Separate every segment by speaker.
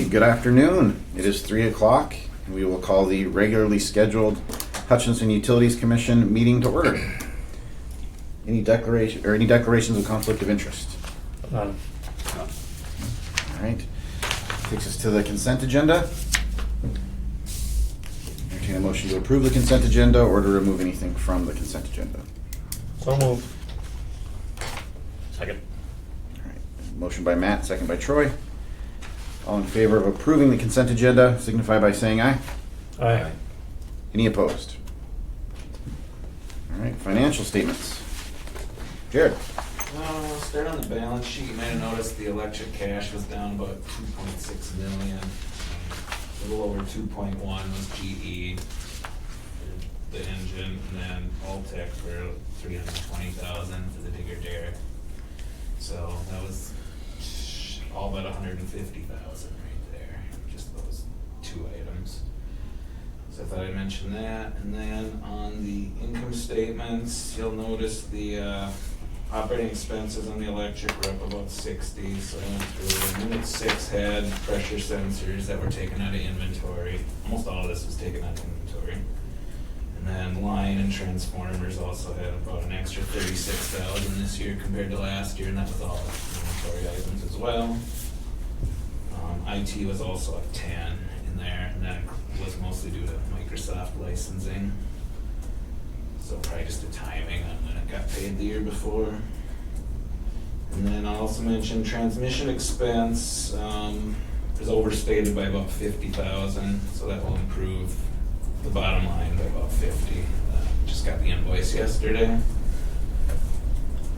Speaker 1: good afternoon. It is 3 o'clock, and we will call the regularly scheduled Hutchinson Utilities Commission meeting to order. Any declarations of conflict of interest?
Speaker 2: None.
Speaker 1: All right. Takes us to the consent agenda. Entertain a motion to approve the consent agenda or to remove anything from the consent agenda.
Speaker 2: So moved. Second.
Speaker 1: All right. Motion by Matt, second by Troy. All in favor of approving the consent agenda signify by saying aye.
Speaker 2: Aye.
Speaker 1: Any opposed? All right, financial statements. Jared.
Speaker 3: Start on the balance sheet. You might have noticed the electric cash was down about 2.6 million. A little over 2.1 was GE, the engine, and then Alltech for 320,000 for the digger derrick. So that was all but 150,000 right there, just those two items. So I thought I'd mention that. And then on the income statements, you'll notice the operating expenses on the electric were up about 60. So I went through. Unit 6 had pressure sensors that were taken out of inventory. Almost all of this was taken out of inventory. And then line and transformers also had about an extra 36,000 this year compared to last year, and that was all inventory items as well. IT was also up 10 in there, and that was mostly due to Microsoft licensing. So probably just the timing on when it got paid the year before. And then I also mentioned transmission expense is overstated by about 50,000, so that will improve the bottom line by about 50. Just got the invoice yesterday.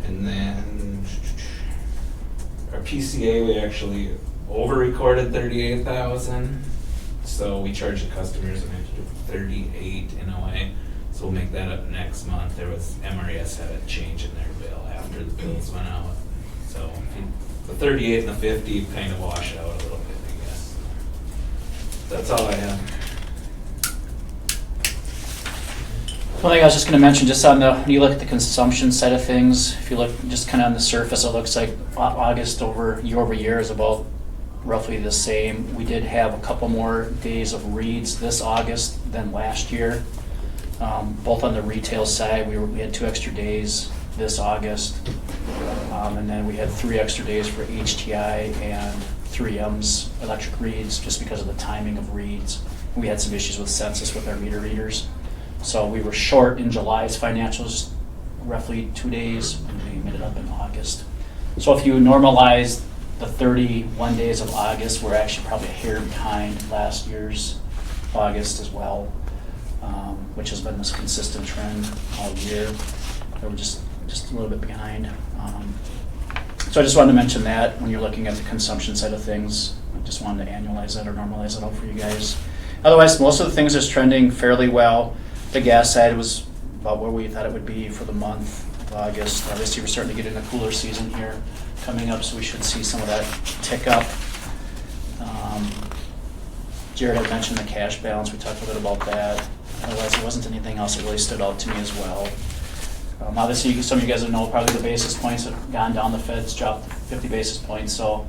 Speaker 3: And then our PCA, we actually over-recorded 38,000. So we charged the customers an extra 38 in a way. So we'll make that up next month. There was, MRES had a change in their bill after the bills went out. So the 38 and the 50 kind of wash out a little bit, I guess. That's all I have.
Speaker 4: One thing I was just going to mention, just on the, when you look at the consumption side of things, if you look just kind of on the surface, it looks like August over year is about roughly the same. We did have a couple more days of reads this August than last year. Both on the retail side, we had 2 extra days this August, and then we had 3 extra days for HTI and 3M's electric reads, just because of the timing of reads. We had some issues with census with our meter readers. So we were short in July's financials, roughly 2 days, and we made it up in August. So if you normalize the 31 days of August, we're actually probably a hair behind last year's August as well, which has been this consistent trend all year. We're just a little bit behind. So I just wanted to mention that when you're looking at the consumption side of things. I just wanted to annualize that or normalize it out for you guys. Otherwise, most of the things is trending fairly well. The gas side was about where we thought it would be for the month of August. Obviously, we're starting to get in a cooler season here coming up, so we should see some of that tick up. Jared had mentioned the cash balance. We talked a bit about that. Otherwise, there wasn't anything else that really stood out to me as well. Obviously, some of you guys know probably the basis points have gone down. The Fed's dropped 50 basis points. So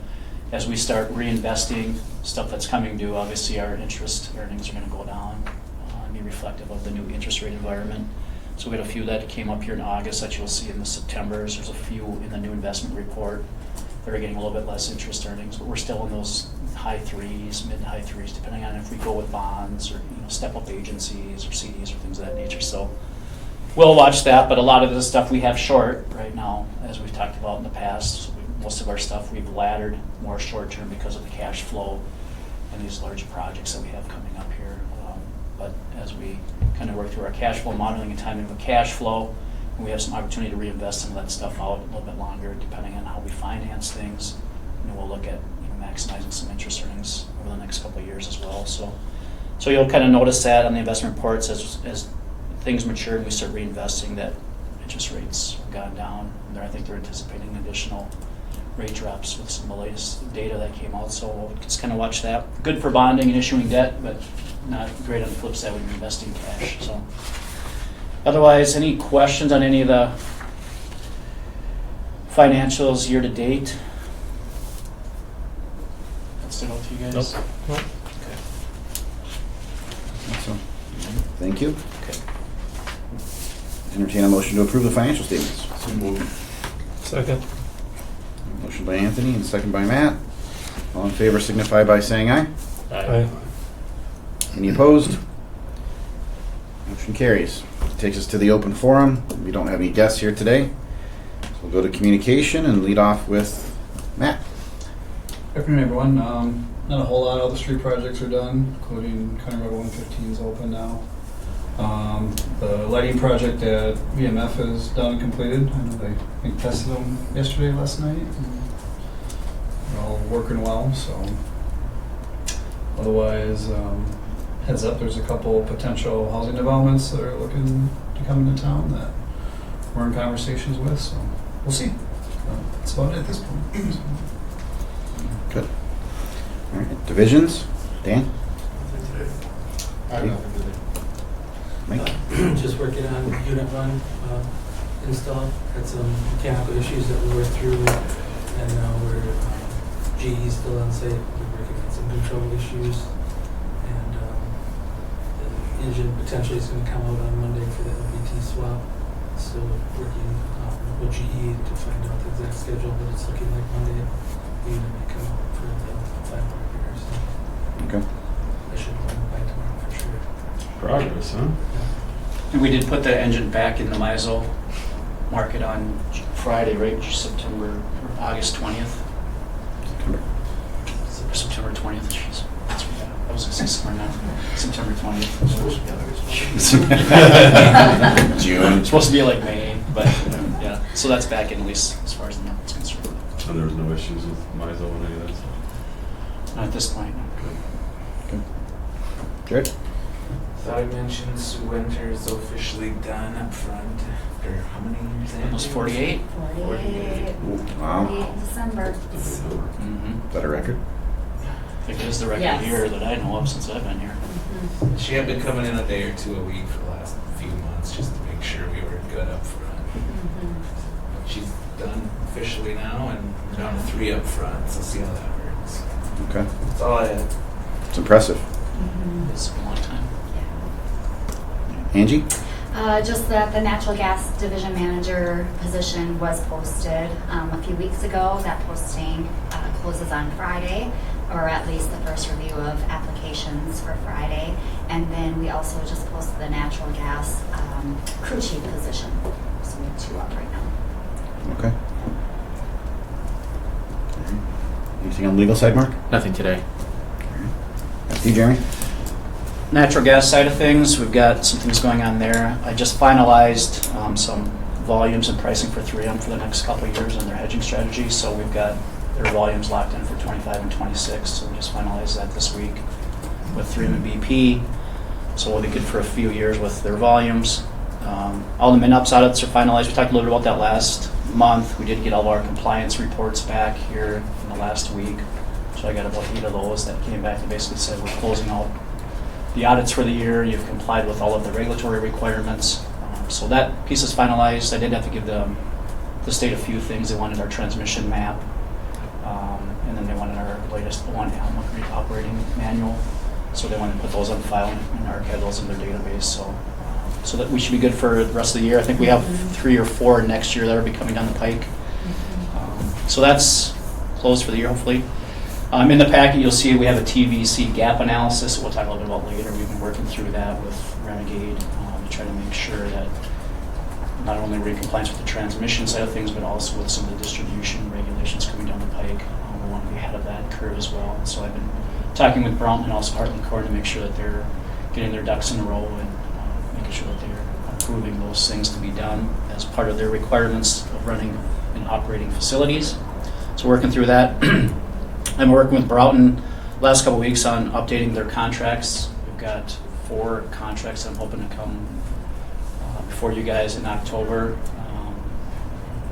Speaker 4: as we start reinvesting stuff that's coming due, obviously our interest earnings are going to go down and be reflective of the new interest rate environment. So we had a few that came up here in August that you'll see in the Septembers. There's a few in the new investment report that are getting a little bit less interest earnings, but we're still in those high 3s, mid to high 3s, depending on if we go with bonds or step-up agencies or CDs or things of that nature. So we'll watch that, but a lot of the stuff we have short right now, as we've talked about in the past. So most of our stuff we've laddered more short-term because of the cash flow and these large projects that we have coming up here. But as we kind of work through our cash flow modeling and timing of cash flow, and we have some opportunity to reinvest some of that stuff out a little bit longer, depending on how we finance things. We'll look at maximizing some interest earnings over the next couple of years as well. So you'll kind of notice that on the investment reports as things mature and we start reinvesting, that interest rates have gone down. And I think they're anticipating additional rate drops with some of the latest data that came out. So we'll just kind of watch that. Good for bonding and issuing debt, but not great on the flip side when you're investing cash. So otherwise, any questions on any of the financials year to date? that stood out to you guys?
Speaker 2: Nope. Nope.
Speaker 4: Okay.
Speaker 1: So, thank you.
Speaker 4: Okay.
Speaker 1: Entertain a motion to approve the financial statements.
Speaker 2: Second.
Speaker 1: Motion by Anthony and second by Matt. All in favor signify by saying aye.
Speaker 2: Aye.
Speaker 1: Any opposed? Motion carries. Takes us to the open forum. We don't have any guests here today. So we'll go to communication and lead off with Matt.
Speaker 5: Afternoon, everyone. Not a whole lot. All the street projects are done, including County Road 115 is open now. The lighting project at VMF is done and completed. I know they, I think, tested them yesterday, last night. And they're all working well, so. Otherwise, heads up, there's a couple potential housing developments that are looking to come into town that we're in conversations with, so we'll see. That's about it at this point. So.
Speaker 1: Good. All right. Divisions. Dan?
Speaker 6: I have nothing today.
Speaker 1: Mike?
Speaker 7: Just working on unit one install. Had some mechanical issues that we worked through, and now we're GE's still on site. We're working on some control issues, and the engine potentially is going to come out on Monday for the LVT swap. Still working with GE to find out the exact schedule, but it's looking like Monday the unit may come out for the final repair. So
Speaker 1: Okay.
Speaker 7: I should know by tomorrow for sure.
Speaker 6: Progress, huh?
Speaker 4: And we did put the engine back in the MISO market on Friday, right, September, or August 20th. September 20th, jeez. That's what I was going to say somewhere now. September 20th.
Speaker 1: June.
Speaker 4: It's supposed to be like May, but yeah. So that's back in, at least as far as the market's concerned.
Speaker 6: And there was no issues with MISO and any of that stuff?
Speaker 4: Not at this point.
Speaker 1: Good. Jared?
Speaker 3: So I mentioned Sue Winter's officially done up front after how many years?
Speaker 4: Almost 48.
Speaker 8: 48.
Speaker 1: Wow.
Speaker 8: 48 December.
Speaker 4: Mm-hmm.
Speaker 1: Is that a record?
Speaker 4: I think it is the record
Speaker 8: Yes.
Speaker 4: year that I know of since I've been here.
Speaker 8: Mhm.
Speaker 3: She had been coming in a day or two a week for the last few months just to make sure we were good up front.
Speaker 8: Mhm.
Speaker 3: She's done officially now, and we're down to 3 up front, so see how that works.
Speaker 1: Okay.
Speaker 3: That's all I had.
Speaker 1: It's impressive.
Speaker 8: Mhm.
Speaker 4: It's been a long time.
Speaker 1: Angie?
Speaker 8: Just that the natural gas division manager position was posted a few weeks ago. That posting closes on Friday, or at least the first review of applications for Friday. And then we also just posted the natural gas crew chief position. So we have 2 up right now.
Speaker 1: Okay. All right. Anything on the legal side, Mark?
Speaker 9: Nothing today.
Speaker 1: Steve, Jeremy?
Speaker 4: Natural gas side of things, we've got some things going on there. I just finalized some volumes and pricing for 3M for the next couple of years on their hedging strategy. So we've got their volumes locked in for 25 and 26. So we just finalized that this week with 3M and BP. So we'll be good for a few years with their volumes. All the min-ups audits are finalized. We talked a little bit about that last month. We did get all of our compliance reports back here in the last week. So I got about 8 of those that came back and basically said we're closing out the audits for the year. You've complied with all of the regulatory requirements. So that piece is finalized. I did have to give the state a few things. They wanted our transmission map, and then they wanted our latest operating manual. So they wanted to put those on file and archive those in their database. So that we should be good for the rest of the year. I think we have 3 or 4 next year that will be coming down the pike. So that's closed for the year, hopefully. In the packet, you'll see we have a TVC gap analysis. We'll talk a little bit about later. We've been working through that with Renegade to try to make sure that not only we're in compliance with the transmission side of things, but also with some of the distribution regulations coming down the pike. We want to be ahead of that curve as well. And so I've been talking with Brown and also Heartland Corps to make sure that they're getting their ducks in a row and making sure that they're approving those things to be done as part of their requirements of running and operating facilities. So working through that. I'm working with Broughton last couple of weeks on updating their contracts. We've got 4 contracts I'm hoping to come before you guys in October.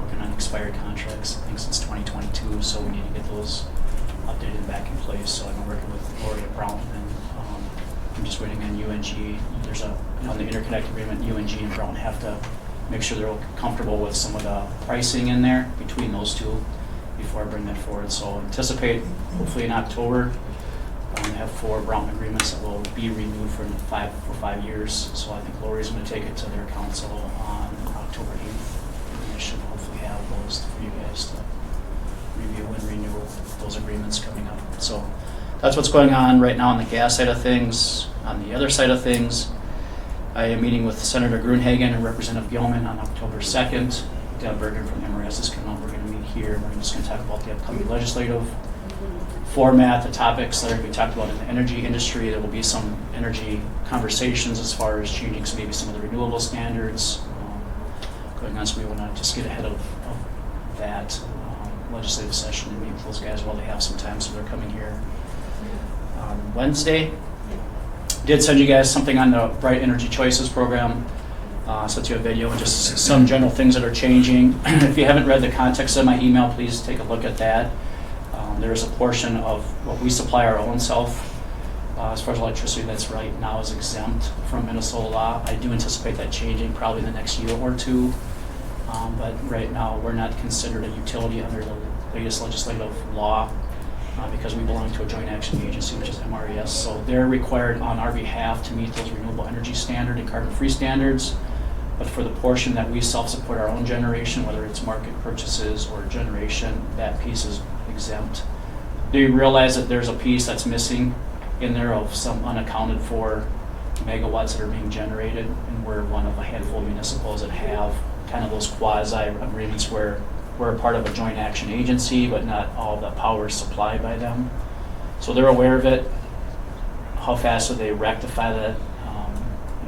Speaker 4: Working on expired contracts, I think since 2022, so we need to get those updated back in place. So I've been working with Gloria Broughton, and I'm just waiting on UNG. There's on the interconnect agreement, UNG and Broughton have to make sure they're all comfortable with some of the pricing in there between those two. before I bring that forward. So anticipate, hopefully in October, I have 4 Brown agreements that will be renewed for 5 years. So I think Lori's going to take it to their council on October 8th. And we should hopefully have those for you guys to review and renew those agreements coming up. So that's what's going on right now on the gas side of things. On the other side of things, I am meeting with Senator Grunhagen and Representative Gilman on October 2nd. Deb Bergen from MRS is coming up. We're going to meet here. We're just going to talk about the upcoming legislative format, the topics that are going to be talked about in the energy industry. There will be some energy conversations as far as changing maybe some of the renewable standards going on. So we want to just get ahead of that legislative session and meet with those guys while they have some time. So they're coming here on Wednesday. Did send you guys something on the Bright Energy Choices program. Sent you a video and just some general things that are changing. If you haven't read the context of my email, please take a look at that. There is a portion of what we supply our own self as far as electricity that's right now is exempt from Minnesota law. I do anticipate that changing probably in the next year or two. But right now we're not considered a utility under the latest legislative law because we belong to a joint action agency, which is MRES. So they're required on our behalf to meet those renewable energy standard and carbon-free standards. But for the portion that we self-support our own generation, whether it's market purchases or generation, that piece is exempt. Do you realize that there's a piece that's missing in there of some unaccounted for megawatts that are being generated? And we're one of a handful of municipals that have kind of those quasi agreements where we're a part of a joint action agency, but not all the power is supplied by them. So they're aware of it. How fast will they rectify that?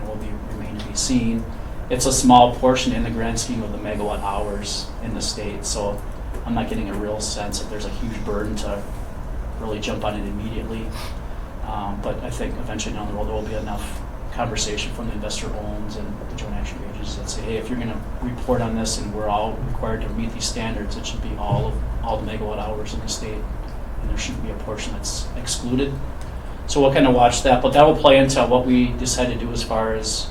Speaker 4: Will remain to be seen. It's a small portion in the grand scheme of the megawatt hours in the state, so I'm not getting a real sense that there's a huge burden to really jump on it immediately. But I think eventually down the road there will be enough conversation from the investor owns and the joint action agencies that say, hey, if you're going to report on this and we're all required to meet these standards, it should be all the megawatt hours in the state, and there shouldn't be a portion that's excluded. So we'll kind of watch that, but that will play into what we decide to do as far as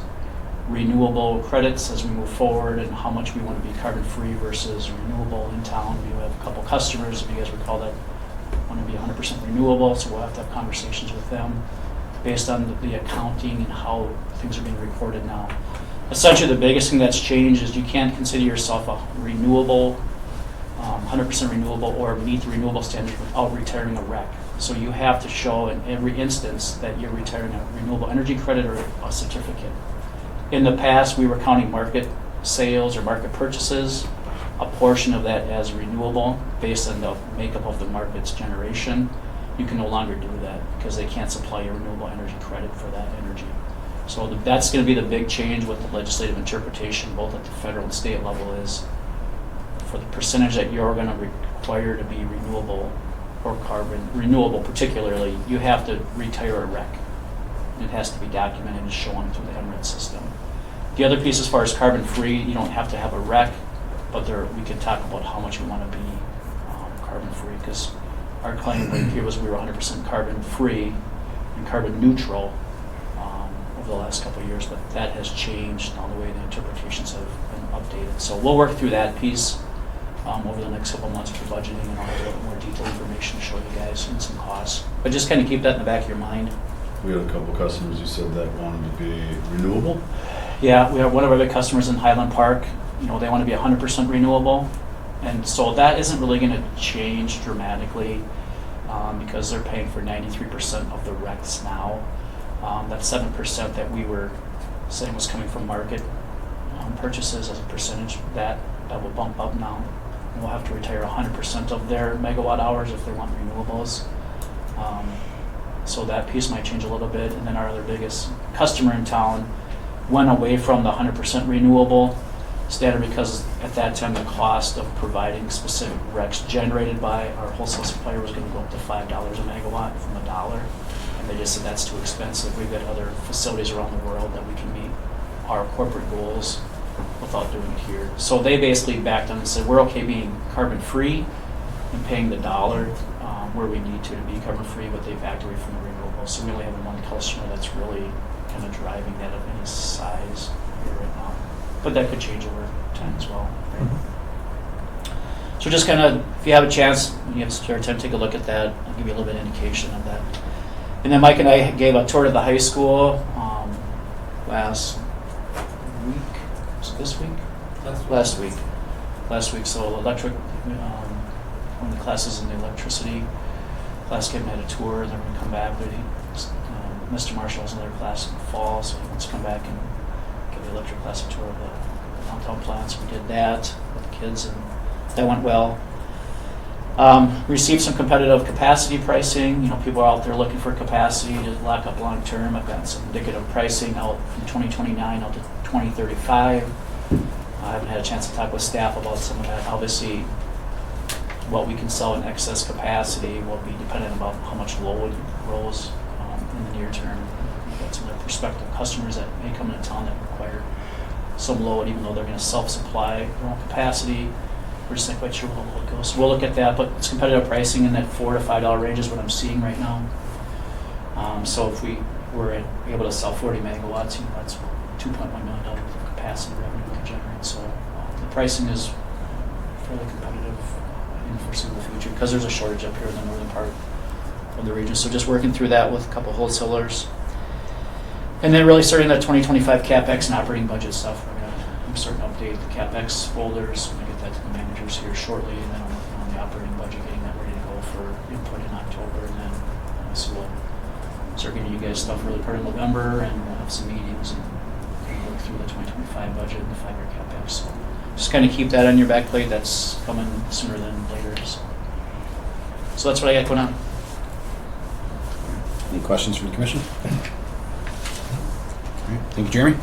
Speaker 4: renewable credits as we move forward and how much we want to be carbon free versus renewable in town. We have a couple customers, if you guys recall, that want to be 100% renewable, so we'll have to have conversations with them based on the accounting and how things are being recorded now. Essentially, the biggest thing that's changed is you can't consider yourself a renewable, 100% renewable or meet the renewable standards without retiring a REC. So you have to show in every instance that you're retiring a renewable energy credit or a certificate. In the past, we were counting market sales or market purchases, a portion of that as renewable based on the makeup of the market's generation. You can no longer do that because they can't supply a renewable energy credit for that energy. So that's going to be the big change with the legislative interpretation, both at the federal and state level, is for the percentage that you're going to require to be renewable or carbon renewable particularly, you have to retire a REC. It has to be documented and shown through the MRED system. The other piece, as far as carbon free, you don't have to have a REC, but we can talk about how much we want to be carbon free, because our claim here was we were 100% carbon free and carbon neutral over the last couple of years, but that has changed on the way the interpretations have been updated. So we'll work through that piece over the next couple of months for budgeting, and I'll have a little bit more detailed information to show you guys and some costs. But just kind of keep that in the back of your mind.
Speaker 6: We had a couple customers who said that wanted to be renewable.
Speaker 4: Yeah, we have one of our big customers in Highland Park. They want to be 100% renewable, and so that isn't really going to change dramatically because they're paying for 93% of the RECs now. That 7% that we were saying was coming from market purchases as a percentage, that will bump up now. And we'll have to retire 100% of their megawatt hours if they want renewables. So that piece might change a little bit. And then our other biggest customer in town went away from the 100% renewable standard because at that time the cost of providing specific RECs generated by our wholesale supplier was going to go up to $5 a megawatt from $1. And they just said that's too expensive. We've got other facilities around the world that we can meet our corporate goals without doing it here. So they basically backed on and said we're okay being carbon free and paying the dollar where we need to be carbon free, but they backed away from the renewable. So we only have one customer that's really kind of driving that of any size here right now. But that could change over time as well. Right? So just kind of, if you have a chance, when you have spare time, take a look at that. I'll give you a little bit of indication of that. And then Mike and I gave a tour to the high school last week. Was it this week? Last week. So electric, one of the classes in the electricity class came and had a tour, and they're going to come back. But Mr. Marshall has another class in the fall, so he wants to come back and give the electric class a tour of the downtown plants. We did that with the kids, and that went well. Received some competitive capacity pricing. People are out there looking for capacity to lock up long term. I've gotten some indicative pricing out from 2029 out to 2035. I haven't had a chance to talk with staff about some of that. Obviously, what we can sell in excess capacity will be dependent about how much load grows in the near term. We've got some other prospective customers that may come into town that require some load, even though they're going to self-supply their own capacity. We're just not quite sure where the load goes. So we'll look at that, but it's competitive pricing in that $4 to $5 range is what I'm seeing right now. So if we were able to sell 40 megawatts, that's $2.1 million worth of capacity revenue we can generate. So the pricing is fairly competitive in the foreseeable future because there's a shortage up here in the northern part of the region. So just working through that with a couple wholesalers. And then really starting that 2025 CapEx and operating budget stuff. I'm starting to update the CapEx folders. I'm going to get that to the managers here shortly, and then I'm working on the operating budget, getting that ready to go for input in October. And then so we'll start getting you guys stuff early part of November, and we'll have some meetings and work through the 2025 budget and the 5-year CapEx. So just kind of keep that on your back plate. That's coming sooner than later. So that's what I got going on.
Speaker 1: Any questions from the commission? All right, thank you, Jeremy.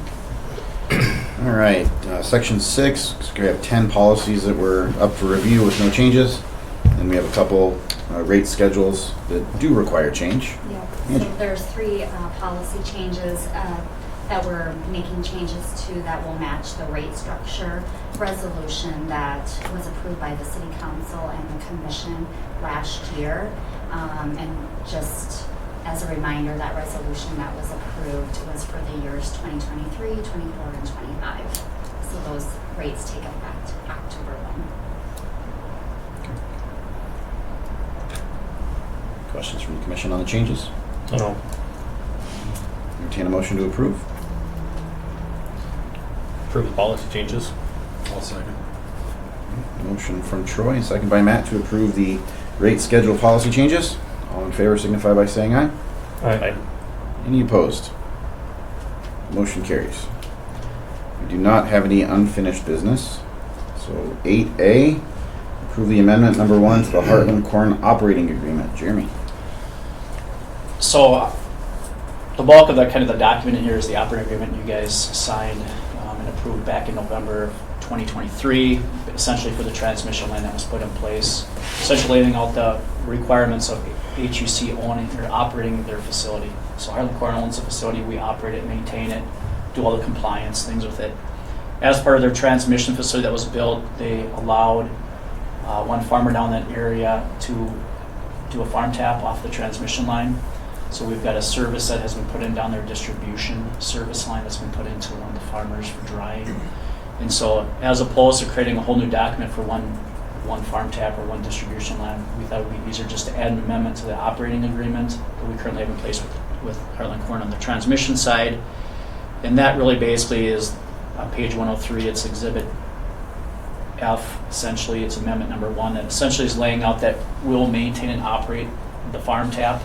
Speaker 1: All right, section 6, we have 10 policies that were up for review with no changes. And we have a couple rate schedules that do require change.
Speaker 8: Yeah,
Speaker 1: Angie.
Speaker 8: so there's 3 policy changes that we're making changes to that will match the rate structure resolution that was approved by the City Council and the Commission last year. And just as a reminder, that resolution that was approved was for the years 2023, 24, and 25. So those rates take effect October 1.
Speaker 1: Questions from the commission on the changes?
Speaker 2: No.
Speaker 1: Entertain a motion to approve.
Speaker 2: Approve the policy changes.
Speaker 6: I'll second.
Speaker 1: Motion from Troy, second by Matt to approve the rate schedule policy changes. All in favor signify by saying aye.
Speaker 2: Aye.
Speaker 1: Any opposed? Motion carries. We do not have any unfinished business. So 8A, approve the amendment number 1 to the Heartland Corn Operating Agreement. Jeremy.
Speaker 4: So the bulk of the document in here is the operating agreement you guys signed and approved back in November of 2023, essentially for the transmission line that was put in place, essentially laying out the requirements of HUC owning or operating their facility. So Heartland Corn owns the facility, we operate it, maintain it, do all the compliance things with it. As part of their transmission facility that was built, they allowed one farmer down that area to do a farm tap off the transmission line. So we've got a service that has been put in down there, distribution service line that's been put into one of the farmers for drying. And so as opposed to creating a whole new document for one farm tap or one distribution line, we thought it would be easier just to add an amendment to the operating agreement that we currently have in place with Heartland Corn on the transmission side. And that really basically is on page 103, it's Exhibit F, essentially. It's amendment number 1 that essentially is laying out that we'll maintain and operate the farm tap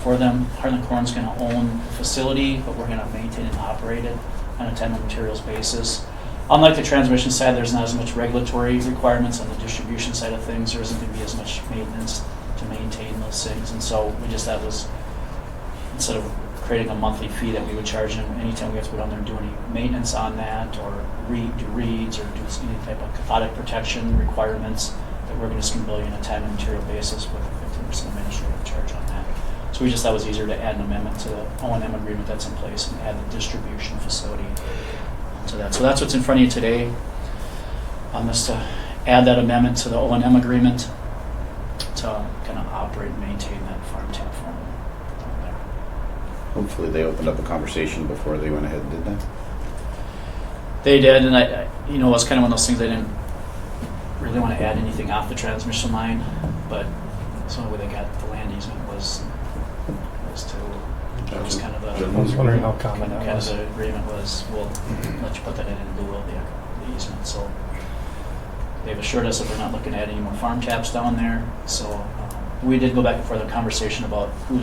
Speaker 4: for them. Heartland Corn's going to own the facility, but we're going to maintain and operate it on a time and materials basis. Unlike the transmission side, there's not as much regulatory requirements. On the distribution side of things, there isn't going to be as much maintenance to maintain those things. And so we just thought was, instead of creating a monthly fee that we would charge them anytime we have to go down there and do any maintenance on that, or do reads, or do any type of cathodic protection requirements, that we're just going to bill you on a time and material basis with a 15% administrative charge on that. So we just thought it was easier to add an amendment to the O&M agreement that's in place and add the distribution facility to that. So that's what's in front of you today. Is to add that amendment to the O&M agreement to kind of operate and maintain that farm tap farm down there.
Speaker 1: Hopefully they opened up a conversation before they went ahead and did that.
Speaker 4: They did, and I it was kind of one of those things I didn't really really want to add anything off the transmission line, but that's the only way they got the land easement was to, that was kind of the,
Speaker 2: I was wondering how common that
Speaker 4: kind of
Speaker 2: was.
Speaker 4: the agreement was, we'll let you put that in lieu of the easement, so. They've assured us that they're not looking to add any more farm taps down there, so we did go back and forth a conversation about who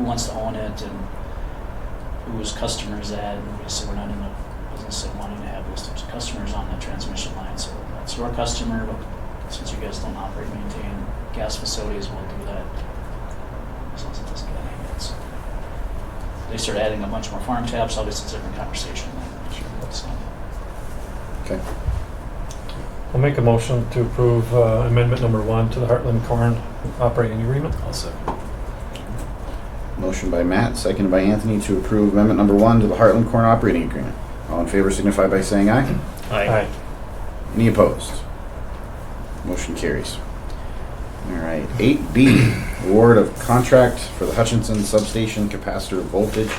Speaker 4: wants to own it and whose customer is that, and we said we're not in the business of wanting to have those types of customers on that transmission line, so that's your customer, but since you guys don't operate and maintain gas facilities, we'll do that as long as it doesn't get any hits. They start adding a bunch more farm taps, obviously it's a different conversation. So.
Speaker 1: Okay.
Speaker 2: I'll make a motion to approve amendment number 1 to the Heartland Corn operating agreement.
Speaker 6: I'll second.
Speaker 1: Motion by Matt, seconded by Anthony to approve amendment number 1 to the Heartland Corn operating agreement. All in favor signify by saying aye.
Speaker 2: Aye.
Speaker 1: Any opposed? Motion carries. All right, 8B, award of contract for the Hutchinson substation capacitor voltage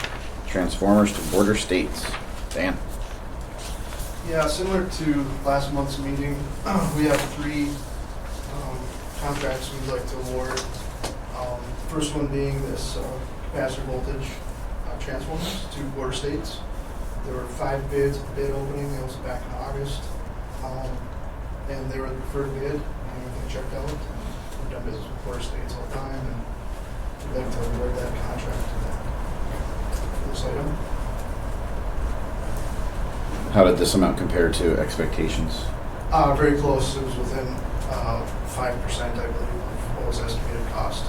Speaker 1: transformers to border states. Dan?
Speaker 9: Yeah, similar to last month's meeting, we have 3 contracts we'd like to award. First one being this capacitor voltage transformers to border states. There were 5 bids at the bid opening, that was back in August. And they were the preferred bid, and everything checked out. We've done business with border states all the time, and we'd like to award that contract to them for this item.
Speaker 1: How did this amount compare to expectations?
Speaker 9: Very close. It was within 5%, I believe, of what was estimated cost.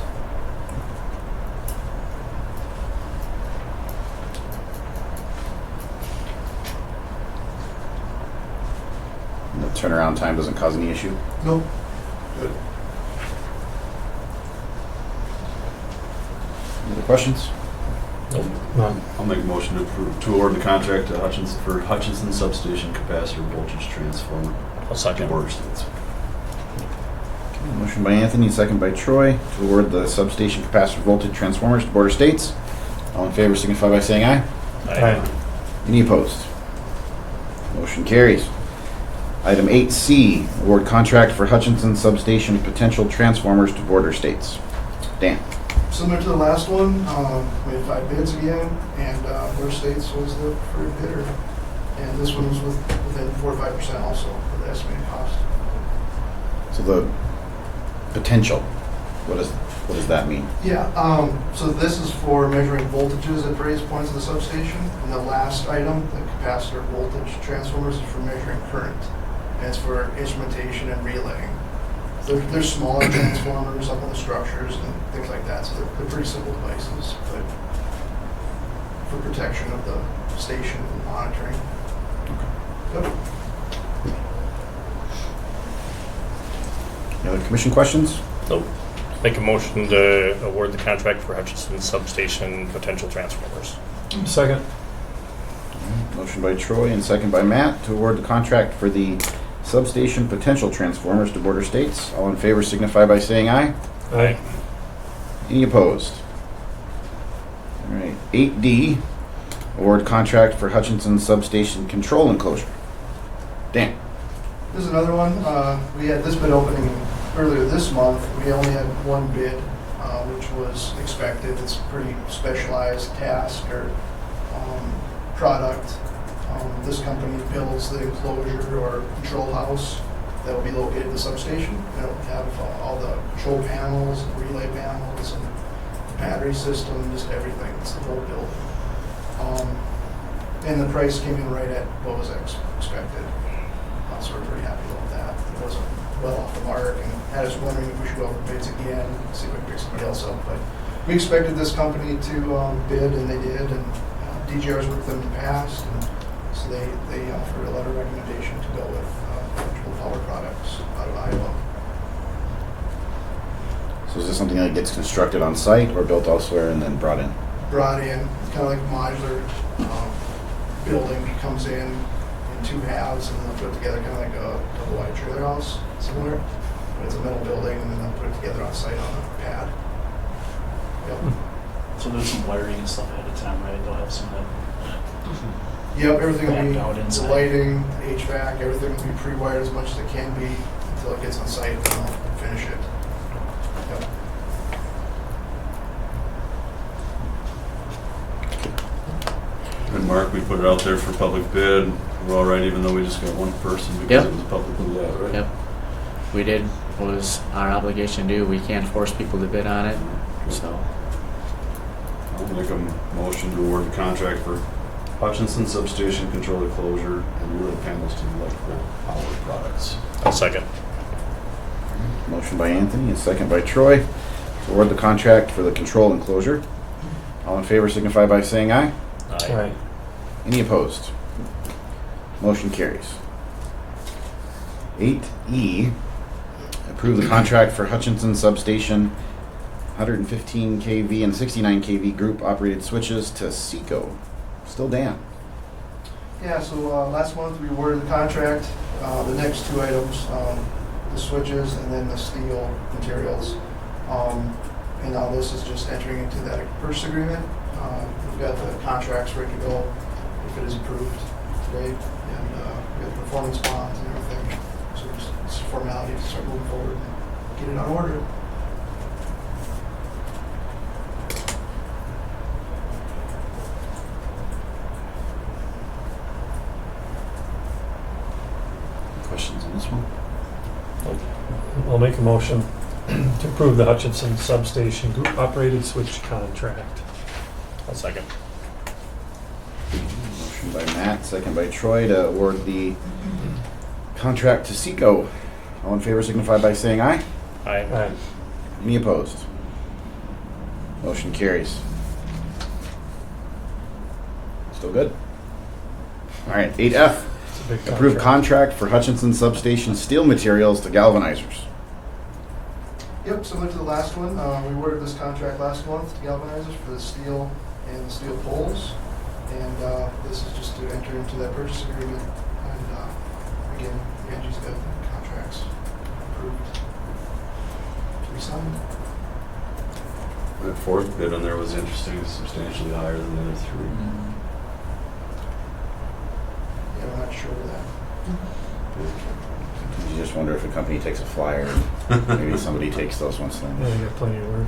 Speaker 1: And the turnaround time doesn't cause any issue?
Speaker 9: Nope.
Speaker 1: Good. Any other questions?
Speaker 2: Nope. None.
Speaker 6: I'll make a motion to award the contract to Hutchinson for Hutchinson substation capacitor voltage transformer.
Speaker 2: I'll second.
Speaker 6: Border states.
Speaker 1: Okay, motion by Anthony, second by Troy to award the substation capacitor voltage transformers to border states. All in favor signify by saying aye.
Speaker 2: Aye.
Speaker 1: Any opposed? Motion carries. Item 8C, award contract for Hutchinson substation potential transformers to border states. Dan?
Speaker 9: Similar to the last one, we had 5 bids again, and border states was the preferred bidder. And this one was within 4 to 5% also of the estimated cost.
Speaker 1: So the potential, what does that mean?
Speaker 9: Yeah, so this is for measuring voltages at various points of the substation. And the last item, the capacitor voltage transformers, is for measuring current. And it's for instrumentation and relaying. They're smaller transformers up on the structures and things like that, so they're pretty simple devices, but for protection of the station and monitoring. Yep.
Speaker 1: Any other commission questions?
Speaker 2: Nope. Make a motion to award the contract for Hutchinson substation potential transformers. Second.
Speaker 1: Motion by Troy and second by Matt to award the contract for the substation potential transformers to border states. All in favor signify by saying aye.
Speaker 2: Aye.
Speaker 1: Any opposed? All right, 8D, award contract for Hutchinson substation control enclosure. Dan?
Speaker 9: This is another one. We had this bid opening earlier this month. We only had 1 bid, which was expected. It's a pretty specialized task or product. This company builds the enclosure or control house that will be located at the substation. It'll have all the control panels, relay panels, and battery system, just everything. It's the whole building. And the price came in right at what was expected. So we're pretty happy with that. It wasn't well off the mark and had us wondering if we should go for bids again, see if we can pick somebody else up. But we expected this company to bid, and they did. And DGR's worked with them in the past. And so they offered a letter of recommendation to go with electrical power products out of Iowa.
Speaker 1: So is this something that gets constructed on site or built elsewhere and then brought in?
Speaker 9: Brought in, it's kind of like a modular building, comes in 2 halves and they'll put it together kind of like a double wide trailer house, similar. But it's a metal building and then they'll put it together on site on a pad. Yep.
Speaker 4: So there's some wiring and stuff ahead of time, right? They'll have some of that.
Speaker 9: Yep, everything will
Speaker 4: Backed out
Speaker 9: be, the
Speaker 4: inside.
Speaker 9: lighting, HVAC, everything will be pre-wired as much as it can be to until it gets on site, and I'll finish it. Yep.
Speaker 6: And Mark, we put it out there for public bid. We're all right, even though we just got one person because
Speaker 10: Yep.
Speaker 6: it was publicly let, right?
Speaker 10: Yep. We did what was our obligation to do. We can't force people to bid on it, so.
Speaker 6: I'll make a motion to award the contract for Hutchinson Substation Controller Closure and relay panels to electrical power products.
Speaker 2: I'll second.
Speaker 1: Motion by Anthony and second by Troy to award the contract for the control enclosure. All in favor signify by saying aye.
Speaker 2: Aye.
Speaker 1: Any opposed? Motion carries. 8E, approve the contract for Hutchinson Substation 115 kV and 69 kV group operated switches to Seco. Still Dan.
Speaker 9: Yeah, so last month we awarded the contract, the next two items, the switches and then the steel materials. And now this is just entering into that purchase agreement. We've got the contracts ready to go if it is approved today. And we got the performance bonds and everything. So it's a formality to start moving forward and get it on order.
Speaker 1: Questions on this one?
Speaker 11: I'll make a motion to approve the Hutchinson Substation Group Operated Switch Contract.
Speaker 2: I'll second.
Speaker 1: Motion by Matt, second by Troy to award the contract to Seco. All in favor signify by saying aye.
Speaker 2: Aye.
Speaker 11: Aye.
Speaker 1: Any opposed? Motion carries. Still good? All right, 8F.
Speaker 11: It's a big
Speaker 1: Approved contract for Hutchinson Substation steel materials to galvanizers.
Speaker 9: Yep, similar to the last one, we awarded this contract last month to galvanizers for the steel and the steel poles. And this is just to enter into that purchase agreement. And again, Angie's got the contracts approved to be signed.
Speaker 6: That fourth bid on there was interesting, substantially higher than the other three.
Speaker 9: Yeah, I'm not sure of that.
Speaker 1: You just wonder if a company takes a flyer, maybe somebody takes those ones.
Speaker 11: Yeah, you got plenty of work.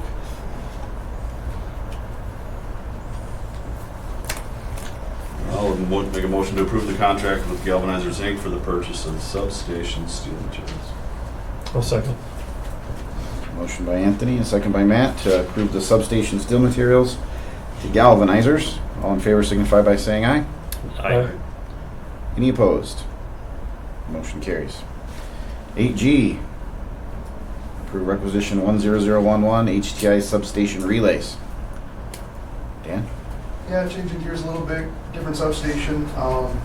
Speaker 6: I'll make a motion to approve the contract with Galvanizers Inc. for the purchase of substation steel materials.
Speaker 11: I'll second.
Speaker 1: Motion by Anthony and second by Matt to approve the substation steel materials to galvanizers. All in favor signify by saying aye.
Speaker 2: Aye.
Speaker 1: Any opposed? Motion carries. 8G, approve requisition 10011 HTI substation relays. Dan?
Speaker 9: Yeah, changing gears a little bit, different substation. Over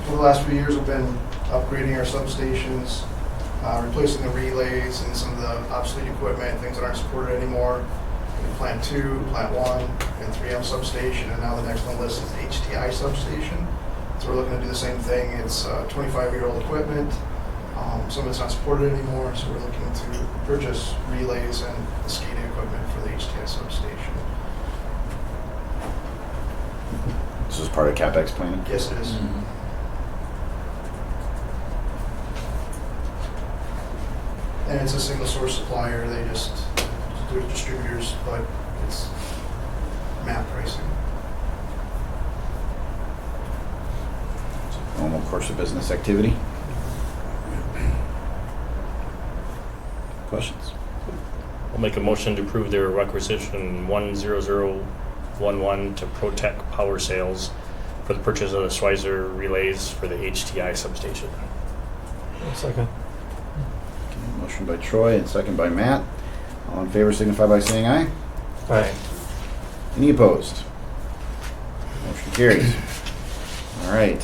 Speaker 9: the last few years, we've been upgrading our substations, replacing the relays and some of the obsolete equipment, things that aren't supported anymore. Plant 2, Plant 1, and 3M substation, and now the next on the list is HTI substation. So we're looking to do the same thing. It's 25-year-old equipment. Some of it's not supported anymore, so we're looking to purchase relays and the SCADA equipment for the HTI substation.
Speaker 1: This is part of CapEx planning?
Speaker 9: Yes, it is. And it's a single source supplier. They just do it distributors, but it's MAP pricing.
Speaker 1: Normal course of business activity. Questions?
Speaker 2: I'll make a motion to approve their requisition 10011 to Protec Power Sales for the purchase of the Schweizer relays for the HTI substation.
Speaker 11: I'll second.
Speaker 1: Motion by Troy and second by Matt. All in favor signify by saying aye.
Speaker 11: Aye.
Speaker 1: Any opposed? Motion carries. All right.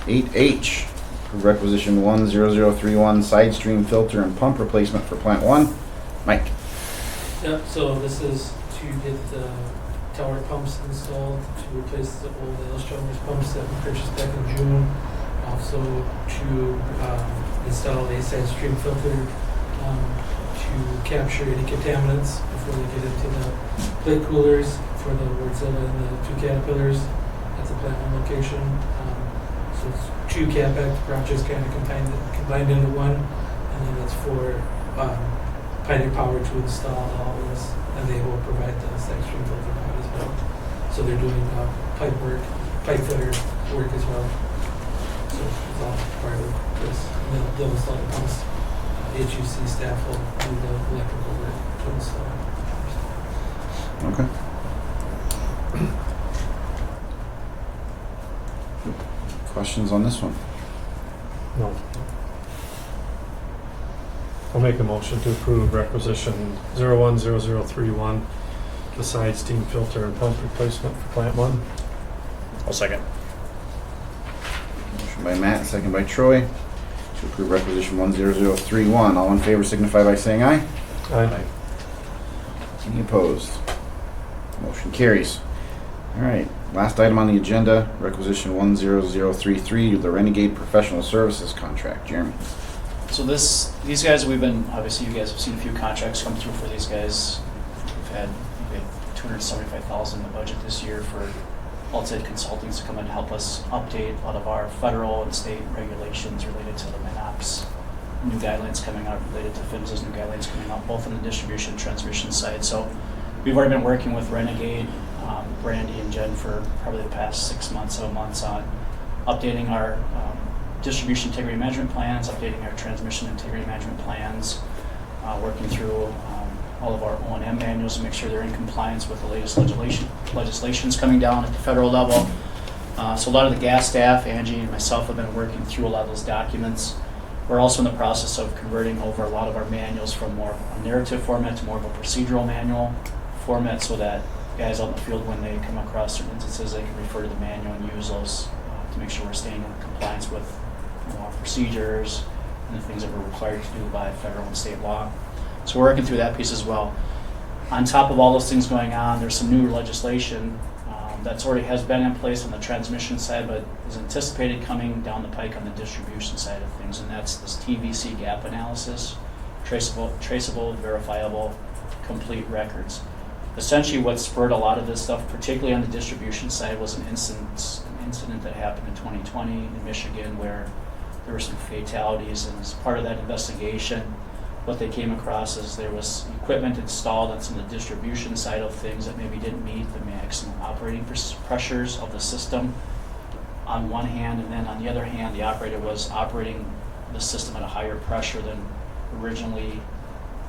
Speaker 1: 8H, approve requisition 10031 side stream filter and pump replacement for Plant 1. Mike?
Speaker 7: Yep, so this is to get the tower pumps installed, to replace the old L-Stromers pumps that we purchased back in June. Also to install a side stream filter to capture any contaminants before they get into the plate coolers for the Wärtsilä and the 2 Caterpillars at the Plant 1 location. So it's 2 CapEx projects kind of combined into one, and and it's for Pioneer Power to install all this, and they will provide the stack stream filter out as well. So they're doing pipe fitter work as well. So it's all part of this. And they'll install the pumps. HUC staff will do the electrical work to install.
Speaker 1: Okay. Questions on this one?
Speaker 11: No. I'll make a motion to approve requisition 010031, the side steam filter and pump replacement for plant 1.
Speaker 2: I'll second.
Speaker 1: Motion by Matt, second by Troy, to approve requisition 10031. All in favor signify by saying aye.
Speaker 11: Aye.
Speaker 1: Any opposed? Motion carries. All right, last item on the agenda, requisition 10033, the Renegade Professional Services Contract. Jeremy.
Speaker 4: So these guys, you guys have seen a few contracts come through for these guys. We had $275,000 in the budget this year for outside consultants to come and help us update a lot of our federal and state regulations related to the MinOps new guidelines coming out, related to PHMSA's new guidelines coming out, both on the distribution and transmission side. So we've already been working with Renegade, Brandy and Jen for probably the past 7 months on updating our distribution integrity management plans, updating our transmission integrity management plans, working through all of our O&M manuals to make sure they're in compliance with the latest legislations coming down at the federal level. So a lot of the gas staff, Angie and myself, have been working through a lot of those documents. We're also in the process of converting over a lot of our manuals from more a narrative format to more of a procedural manual format, so that guys out in the field, when they come across certain instances, they can refer to the manual and use those to make sure we're staying in compliance with our procedures and the things that we're required to do by federal and state law. So we're working through that piece as well. On top of all those things going on, there's some new legislation that's already has been in place on the transmission side, but is anticipated coming down the pike on the distribution side of things, and that's this TVC gap analysis, traceable, verifiable, complete records. Essentially what spurred a lot of this stuff, particularly on the distribution side, was an incident that happened in 2020 in Michigan where there were some fatalities, and as part of that investigation, what they came across is there was equipment installed on some of the distribution side of things that maybe didn't meet the maximum operating pressures of the system on one hand, and then on the other hand, the operator was operating the system at a higher pressure than originally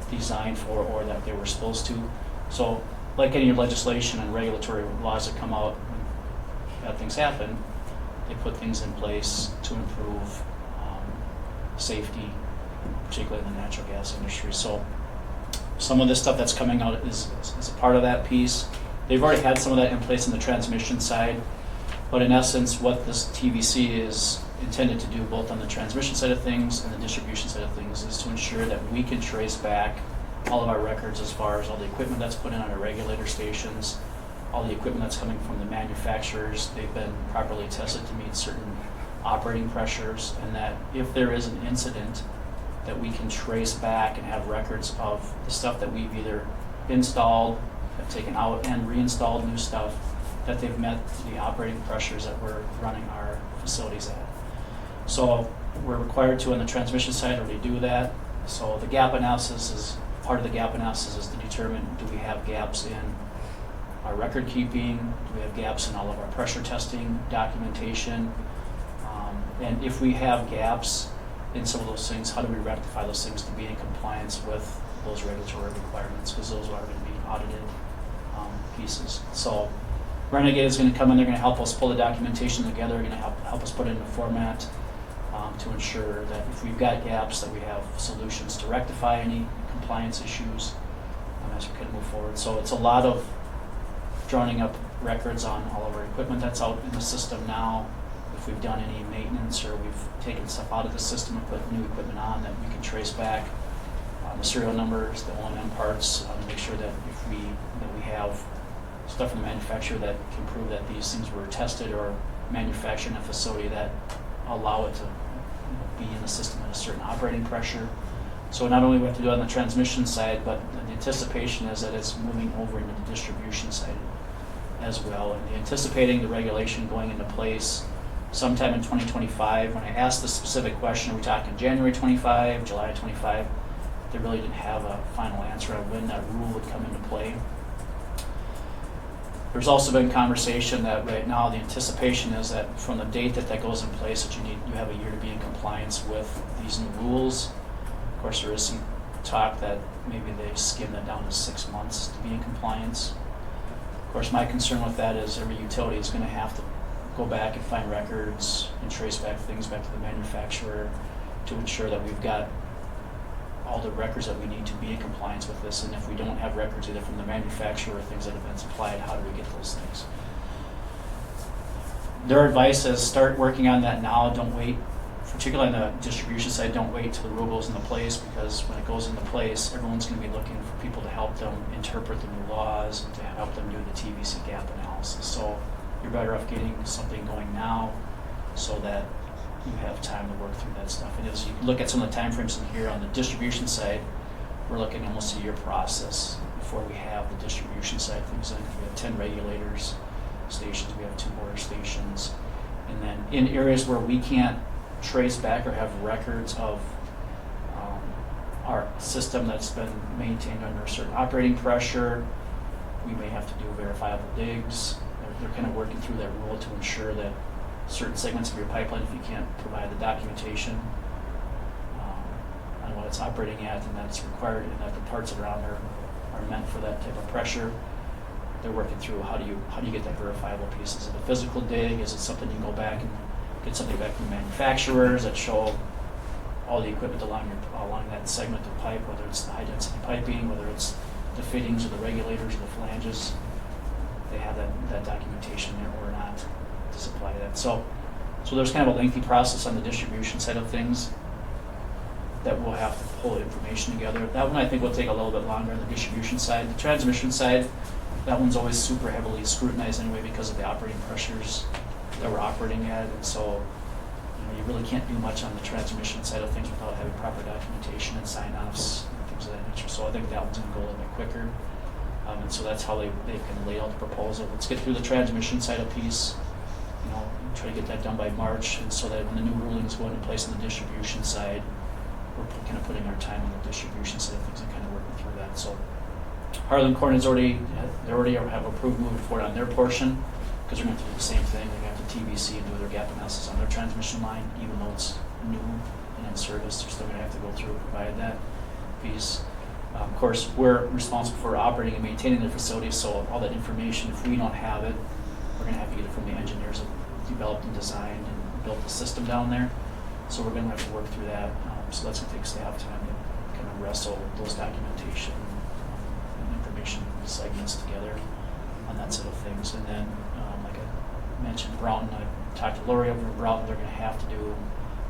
Speaker 4: designed for or that they were supposed to. So like any legislation and regulatory laws that come out when bad things happen, they put things in place to improve safety, particularly in the natural gas industry. So some of this stuff that's coming out is a part of that piece. They've already had some of that in place in the transmission side, but in essence what this TVC is intended to do both on the transmission side of things and the distribution side of things is to ensure that we can trace back all of our records as far as all the equipment that's put in on our regulator stations, all the equipment that's coming from the manufacturers. They've been properly tested to meet certain operating pressures, and that if there is an incident, that we can trace back and have records of the stuff that we've either installed, have taken out, and reinstalled new stuff, that they've met the operating pressures that we're running our facilities at. So we're required to, on the transmission side, already do that. So the gap analysis is, part of the gap analysis is to determine, do we have gaps in our record keeping, do we have gaps in all of our pressure testing documentation, and if we have gaps in some of those things, how do we rectify those things to be in compliance with those regulatory requirements, because those are going to be audited pieces. So Renegade is going to come in, they're going to help us pull the documentation together, they're going to help us put it in a format to ensure that if we've got gaps, that we have solutions to rectify any compliance issues as we can move forward. So it's a lot of drawing up records on all of our equipment that's out in the system now. If we've done any maintenance or we've taken stuff out of the system and put new equipment on, that we can trace back the serial numbers, the O&M parts, to make sure that if we have stuff from the manufacturer that can prove that these things were tested or manufactured in a facility that allow it to be in the system at a certain operating pressure. So not only do we have to do it on the transmission side, but the anticipation is that it's moving over into the distribution side as well. And anticipating the regulation going into place sometime in 2025. When I asked the specific question, are we talking January 25, July 25? They really didn't have a final answer on when that rule would come into play. There's also been conversation that right now the anticipation is that from the date that that goes in place, that you have a year to be in compliance with these new rules. Of course, there is some talk that maybe they skim that down to 6 months to be in compliance. Of course, my concern with that is every utility is going to have to go back and find records and trace back things back to the manufacturer to ensure that we've got all the records that we need to be in compliance with this. And if we don't have records either from the manufacturer or things that have been supplied, how do we get those things? Their advice is start working on that now. Don't wait, particularly on the distribution side, don't wait till the rule goes into place, because when it goes into place, everyone's going to be looking for people to help them interpret the new laws and to help them do the TVC gap analysis. So you're better off getting something going now so that you have time to work through that stuff. And as you look at some of the timeframes in here on the distribution side, we're looking almost a year process before we have the distribution side things in. We have 10 regulators stations, we have 2 border stations, and then in areas where we can't trace back or have records of our system that's been maintained under a certain operating pressure, we may have to do verifiable digs. They're kind of working through that rule to ensure that certain segments of your pipeline, if you can't provide the documentation on what it's operating at, and that's required, and that the parts around there are meant for that type of pressure, they're working through how do you get that verifiable piece. Is it a physical dig? Is it something you can go back and get something back from the manufacturers that show all the equipment along that segment of pipe, whether it's the high density piping, whether it's the fittings or the regulators or the flanges, they have that documentation there or not to supply that. So there's kind of a lengthy process on the distribution side of things that we'll have to pull information together. That one I think will take a little bit longer on the distribution side. The transmission side, that one's always super heavily scrutinized anyway because of the operating pressures that we're operating at, and so you really can't do much on the transmission side of things without having proper documentation and sign-offs and things of that nature. So I think that one's going to go a little bit quicker. And so that's how they can lay out the proposal. Let's get through the transmission side of piece, try to get that done by March, and so that when the new rulings go into place on the distribution side, we're kind of putting our time on the distribution side of things and kind of working through that. So Harlan Corning they already have approved moving forward on their portion, because they're going to do the same thing. They're going to have to TVC and do their gap analysis on their transmission line, even though it's new and in service. They're still going to have to go through and provide that piece. Of course, we're responsible for operating and maintaining their facilities, so all that information, if we don't have it, we're going to have to get it from the engineers that developed and designed and built the system down there. So we're going to have to work through that. So that's going to take staff time to kind of wrestle those documentation and information segments together on that side of things. And then, like I mentioned, Broughton, I talked to Lori over in Broughton, they're going to have to do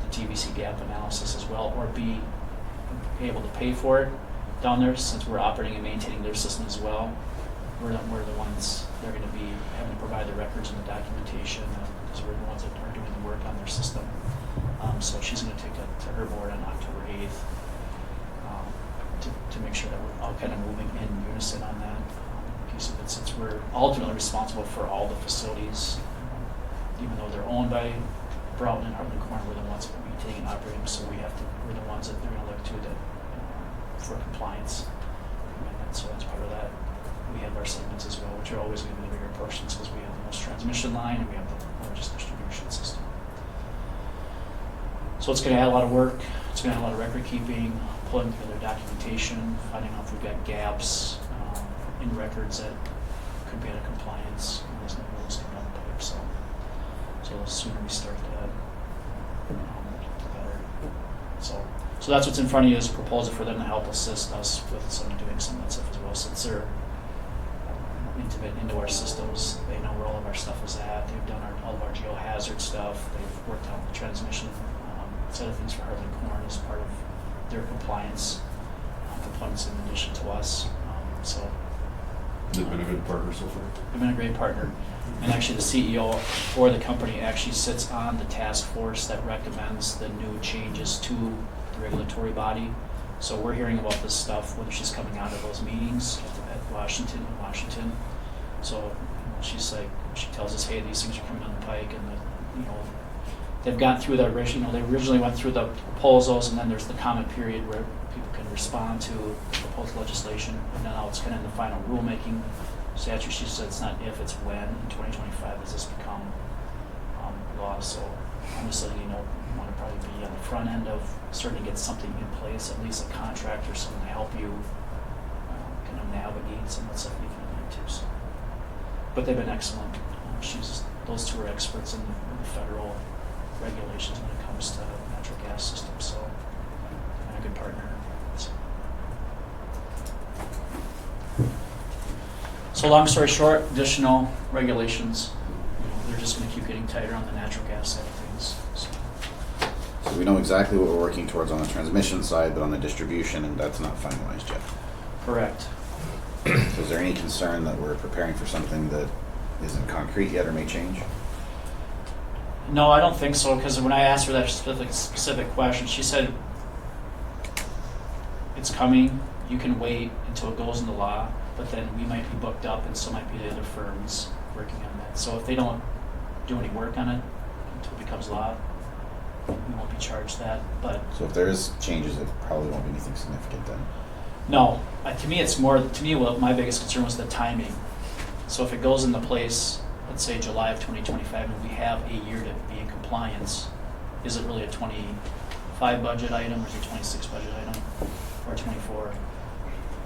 Speaker 4: the TVC gap analysis as well, or be able to pay for it down there, since we're operating and maintaining their system as well. We're the ones they're going to be having to provide the records and the documentation, because we're the ones that are doing the work on their system. So she's going to take that to her board on October 8th to make sure that we're all kind of moving in unison on that piece of it, since we're ultimately responsible for all the facilities, even though they're owned by Broughton and Harlan Corning, we're the ones that are maintaining and operating, so we're the ones that they're going to look to for compliance. And so that's part of that. We have our segments as well, which are always going to be the bigger portions, because we have the most transmission line and we have the largest distribution system. So it's going to add a lot of work. It's going to add a lot of record keeping, pulling together documentation, finding out if we've got gaps in records that could be out of compliance when there's no rules coming down the pipe. So the sooner we start that, the better. So that's what's in front of you, is a proposal for them to help assist us with doing some of that stuff as well, since they're intimate into our systems. They know where all of our stuff is at. They've done all of our geohazard stuff. They've worked out the transmission side of things for Harlan Corning as part of their compliance components in addition to us. So
Speaker 6: They've been a good partner so far.
Speaker 4: They've been a great partner. And actually the CEO for the company actually sits on the task force that recommends the new changes to the regulatory body. So we're hearing about this stuff, whether she's coming out of those meetings at Washington. So she's like, she tells us, hey, these things are coming down the pike, and they've gone through the original, they originally went through the proposals, and then there's the comment period where people can respond to proposed legislation, and now it's kind of in the final rulemaking statute. She said it's not if, it's when, in 2025 does this become law. So I'm just letting you know, you want to probably be on the front end of starting to get something in place, at least a contract or someone to help you kind of navigate some of the stuff you can need to. So. But they've been excellent. Those two are experts in the federal regulations when it comes to natural gas systems, so and a good partner. So long story short, additional regulations. They're just going to keep getting tighter on the natural gas side of things.
Speaker 1: So we know exactly what we're working towards on the transmission side, but on the distribution, and that's not finalized yet.
Speaker 4: Correct.
Speaker 1: So is there any concern that we're preparing for something that isn't concrete yet or may change?
Speaker 4: No, I don't think so, because when I asked her that specific question, she said, it's coming, you can wait until it goes into law, but then we might be booked up and so might be the other firms working on that. So if they don't do any work on it until it becomes law, we won't be charged that. But
Speaker 1: So if there is changes, it probably won't be anything significant then.
Speaker 4: no, to me it's more, what my biggest concern was the timing. So if it goes into place, let's say July of 2025, and we have a year to be in compliance, is it really a 25 budget item, or is it a 26 budget item, or 24?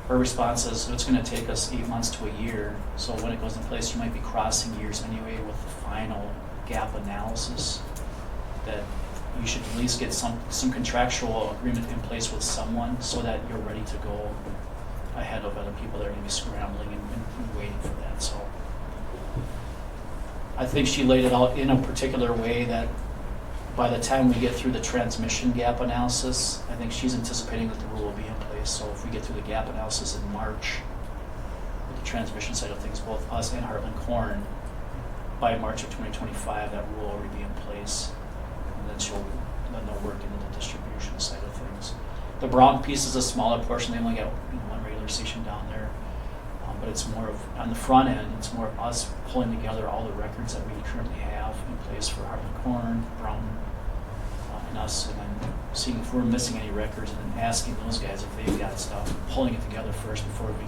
Speaker 4: Her response is, it's going to take us 8 months to a year, so when it goes in place, you might be crossing years anyway with the final gap analysis, that you should at least get some contractual agreement in place with someone so that you're ready to go ahead of other people that are going to be scrambling and waiting for that. So I think she laid it out in a particular way that by the time we get through the transmission gap analysis, I think she's anticipating that the rule will be in place. So if we get through the gap analysis in March, with the transmission side of things, both us and Heartland Corn, by March of 2025, that rule will already be in place. And then they'll work into the distribution side of things. The Brown piece is a smaller portion. They only got one regular station down there. But it's more of, on the front end, it's more of us pulling together all the records that we currently have in place for Heartland Corn, Brown, and us, and then seeing if we're missing any records, and then asking those guys if they've got stuff, pulling it together first before we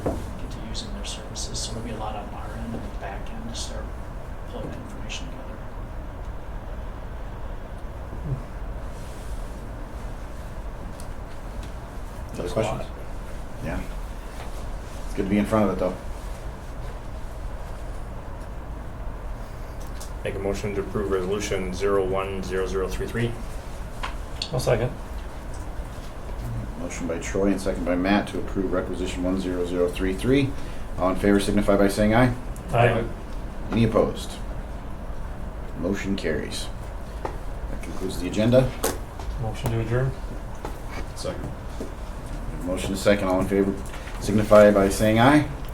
Speaker 4: get to using their services. So there'll be a lot on our end and the back end to start pulling that information together.
Speaker 1: Other questions? Yeah. It's good to be in front of it, though.
Speaker 2: Make a motion to approve resolution 010033.
Speaker 11: I'll second.
Speaker 1: Motion by Troy and second by Matt to approve requisition 10033. All in favor signify by saying aye.
Speaker 11: Aye.
Speaker 1: Any opposed? Motion carries. That concludes the agenda.
Speaker 11: Motion to adjourn.
Speaker 6: Second.
Speaker 1: Motion is second. All in favor signify by saying aye.